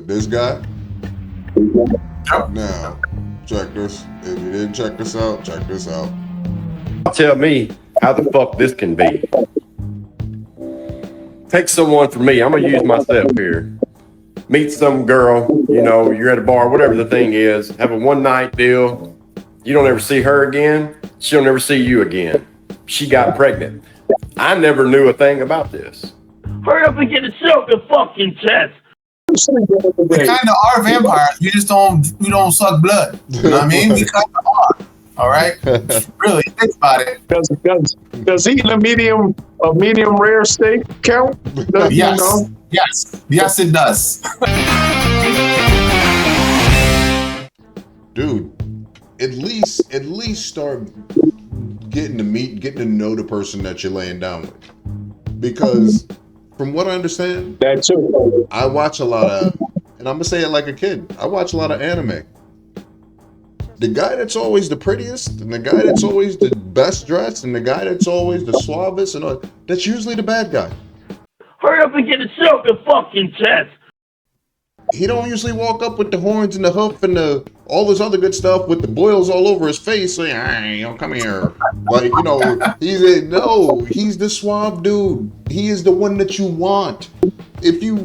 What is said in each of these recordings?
But this guy, Yep. now, check this. If you didn't check this out, check this out. Tell me how the fuck this can be. Take someone from me. I'm gonna use myself here. Meet some girl, you know, you're at a bar, whatever the thing is, have a one night deal. You don't ever see her again. She'll never see you again. She got pregnant. I never knew a thing about this. Hurry up and get it out the fucking chest. We kind of are vampires. We just we don't suck blood. You know what I mean? We kind of are. All right. Really, think about it. Does eating a medium rare steak count? Yes. Yes, it does. Dude, at least start getting to know the person that you're laying down with. Because from what I understand, That too. I watch a lot of, and I'm gonna say it like a kid, I watch a lot of anime. The guy that's always the prettiest, and the guy that's always the best dressed, and the guy that's always the suavest, and all, that's usually the bad guy. Hurry up and get it out the fucking chest. He don't usually walk up with the horns and the hoof and all this other good stuff with the boils all over his face saying, "Hey, you know, come here." Like, you know, he's the suave dude. He is the one that you want. If you,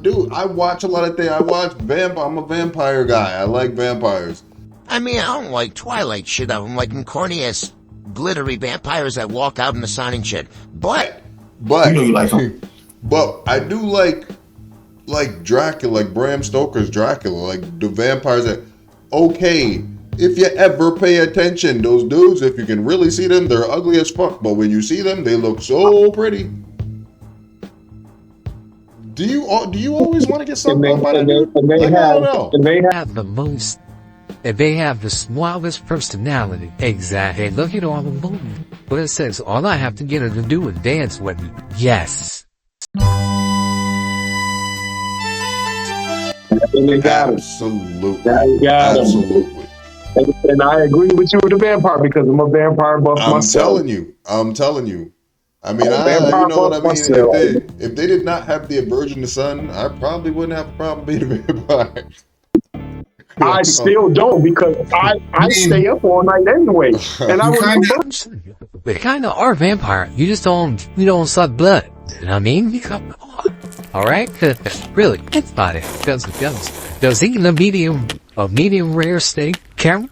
dude, I watch a lot of things. I'm a vampire guy. I like vampires. I mean, I don't like Twilight shit. I don't like them corny ass glittery vampires that walk out in the sun and shit. But But You know you like him. But I do like Dracula, like Bram Stoker's Dracula, like the vampires that, okay, if you ever pay attention, those dudes, if you can really see them, they're ugly as fuck, but when you see them, they look so pretty. Do you always want to get something up by that dude? Like, I don't know. Have the most, and they have the smallest personality. Exactly. Look at all the movie. But it says all I have to get her to do is dance with me. Yes. And they got him. Absolutely. They got him. Absolutely. And I agree with you with the vampire because I'm a vampire buff I'm myself. telling you. I mean, Vampire you know what I mean? myself. If they did not have the aversion to sun, I probably wouldn't have a problem being a vampire. I still don't because I stay up all night anyway. And I was They kind of are vampire. You just don't suck blood. You know what I mean? Alright? Really, think about it. Does eating a medium rare steak count?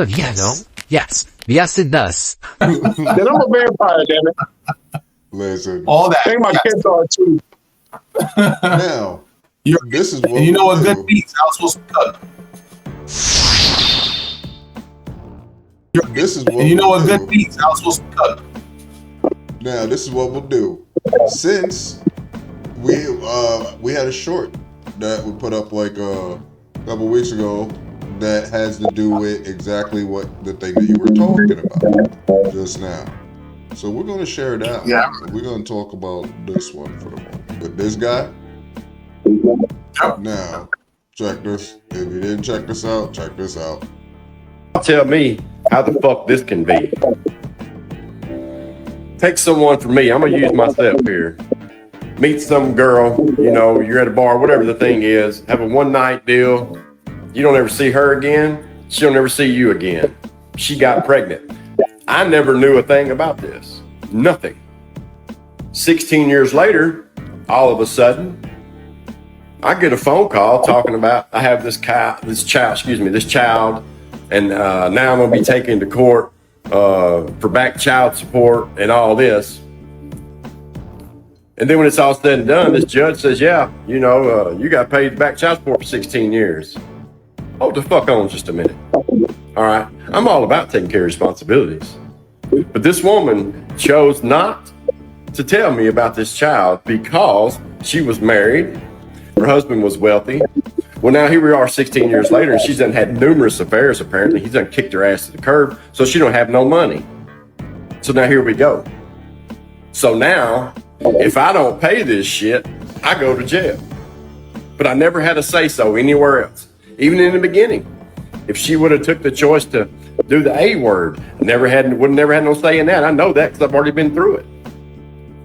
Yes. Yes. Yes, it does. then I'm a vampire, damn it. Listen. All that. I think my kids are too. Now, this is what And you know we'll what do. good means? How it's supposed to cook. This is what And you know we'll what do. good means? How it's supposed to cook. Now, this is what we'll do. Since we had a short that we put up like a couple weeks ago that has to do with exactly what the thing that you were talking about just now. So we're going to share that. Yeah. So we're going to talk about this one for the moment. But this guy, Yep. now, check this. If you didn't check this out, check this out. Tell me how the fuck this can be. Take someone from me. I'm gonna use myself here. Meet some girl, you know, you're at a bar, whatever the thing is, have a one night deal. You don't ever see her again. She'll never see you again. She got pregnant. I never knew a thing about this. Nothing. 16 years later, all of a sudden, I get a phone call talking about I have this child, and now I'm going to be taken to court for back child support and all this. And then when it's all said and done, this judge says, yeah, you know, you got paid back child support for 16 years. Hold the fuck on just a minute. All right. I'm all about taking care of responsibilities. But this woman chose not to tell me about this child because she was married. Her husband was wealthy. Well, now here we are 16 years later, and she's done had numerous affairs, apparently. He's done kicked her ass to the curb, so she don't have no money. So now here we go. So now, if I don't pay this shit, I go to jail. But I never had a say-so anywhere else, even in the beginning. If she would have took the choice to do the A word, would never had no say in that. I know that because I've already been through it.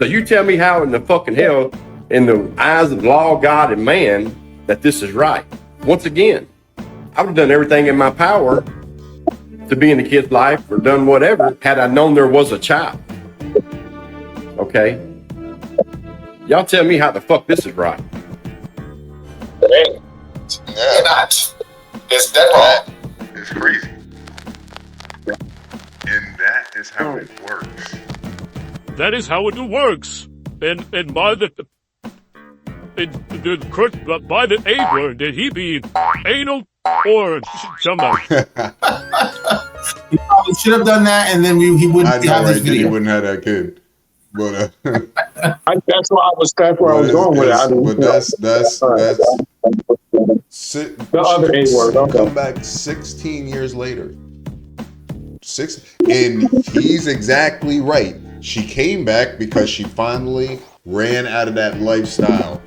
So you tell me how in the fucking hell, in the eyes of law, God, and man, that this is right. Once again, I would have done everything in my power to be in the kid's life or done whatever had I known there was a child. Okay? Y'all tell me how the fuck this is right. It's that wrong. It's crazy. And that is how it works. That is how it works. And by the A word, did he be anal or somebody? He probably should have done that, and then he wouldn't I know, have this right? Then he video. wouldn't have that kid. But That's where I was going with it. but that's The other A word. Okay. Come back 16 years later. And he's exactly right. She came back because she finally ran out of that lifestyle.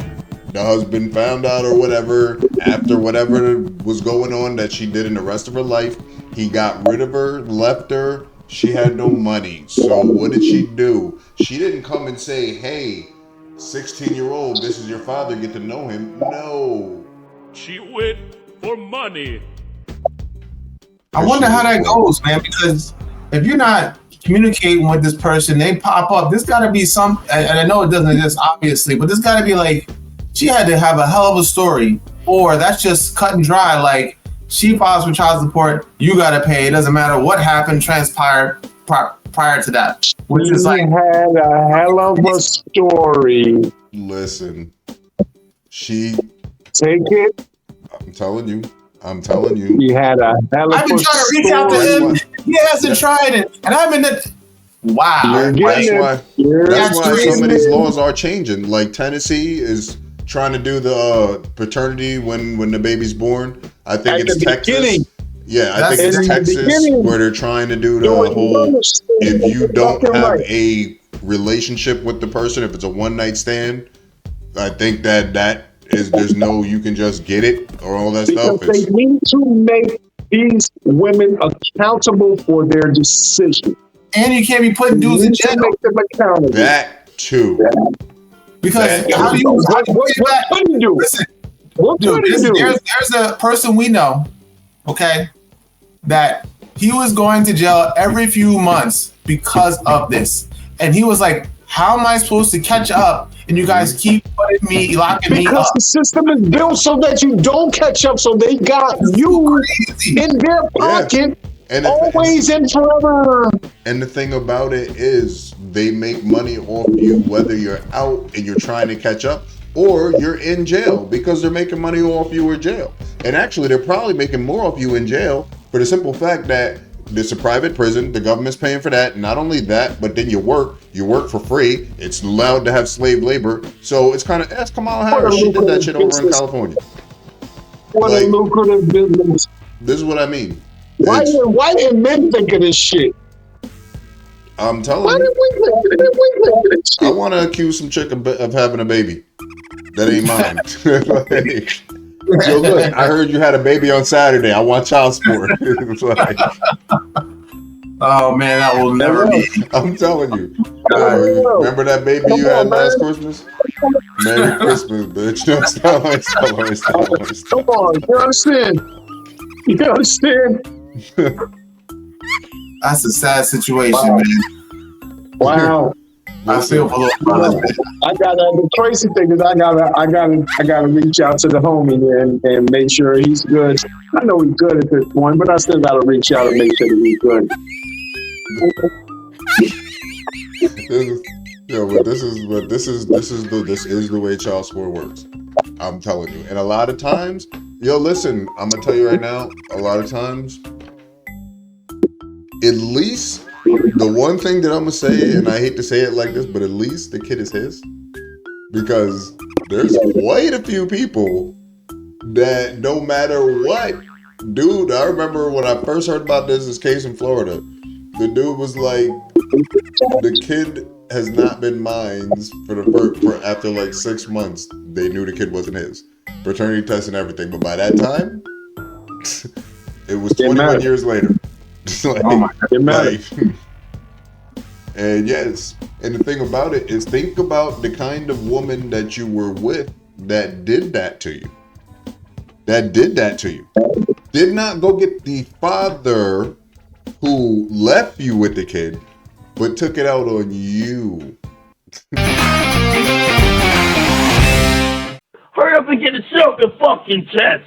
The husband found out or whatever, after whatever was going on that she did in the rest of her life, he got rid of her, left her. She had no money. So what did she do? She didn't come and say, hey, 16-year-old, this is your father, get to know him. No. She went for money. I wonder how that goes, man, because if you're not communicating with this person, they pop up. There's got to be some, and I know it doesn't exist, obviously, but there's got to be like, she had to have a hell of a story, or that's just cut and dry. Like, she files for child support, you got to pay. It doesn't matter what happened, transpired prior to that. Which is like, had a hell of a story. Listen, she, Take it. I'm telling you. He had a hell of a I've been trying to reach out to him. He hasn't tried it, and I've been. Wow. That's why some of these laws are changing. Like Tennessee is trying to do the paternity when the baby's born. I think it's Texas. Yeah, I think it's Texas where they're trying to do the whole, if you don't have a relationship with the person, if it's a one-night stand, I think that is, there's no, you can just get it or all that stuff. Because they need to make these women accountable for their decision. And you can't be putting dudes in jail. Make them accountable. That too. Because how do you what can you do? Listen, What dude, can you do? there's a person we know, okay, that he was going to jail every few months because of this. And he was like, how am I supposed to catch up? And you guys keep locking me up. Because the system is built so that you don't catch up, so they got you in their pocket, always and forever. And the thing about it is they make money off you whether you're out and you're trying to catch up or you're in jail because they're making money off you in jail. And actually, they're probably making more off you in jail for the simple fact that it's a private prison. The government's paying for that. Not only that, but then you work for free. It's allowed to have slave labor. So it's kind of, ask Kamala Harris. She did that shit over in California. What a lucrative business. This is what I mean. Why did men think of this shit? I'm telling you. I want to accuse some chick of having a baby. That ain't mine. Yo, look, I heard you had a baby on Saturday. I want child support. Like, oh man, that will never be. I'm telling you. Remember that baby you had last Christmas? Merry Christmas, bitch. No, stop. Come on, you understand? You understand? That's a sad situation, man. Wow. I feel for those brothers. The crazy thing is I gotta reach out to the homie and make sure he's good. I know he's good at this point, but I still gotta reach out and make sure that he's good. This is the way child support works. I'm telling you. And a lot of times, listen, I'm gonna tell you right now, a lot of times, at least the one thing that I'm gonna say, and I hate to say it like this, but at least the kid is his. Because there's quite a few people that no matter what, dude, I remember when I first heard about this case in Florida, the dude was like, the kid has not been mine for after like 6 months. They knew the kid wasn't his. Paternity test and everything, but by that time, it was 21 years later. Like, oh my God. And yes, and the thing about it is, think about the kind of woman that you were with that did that to you. that did that to you. Did not go get the father who left you with the kid, but took it out on you. Hurry up and get a soaking fucking test.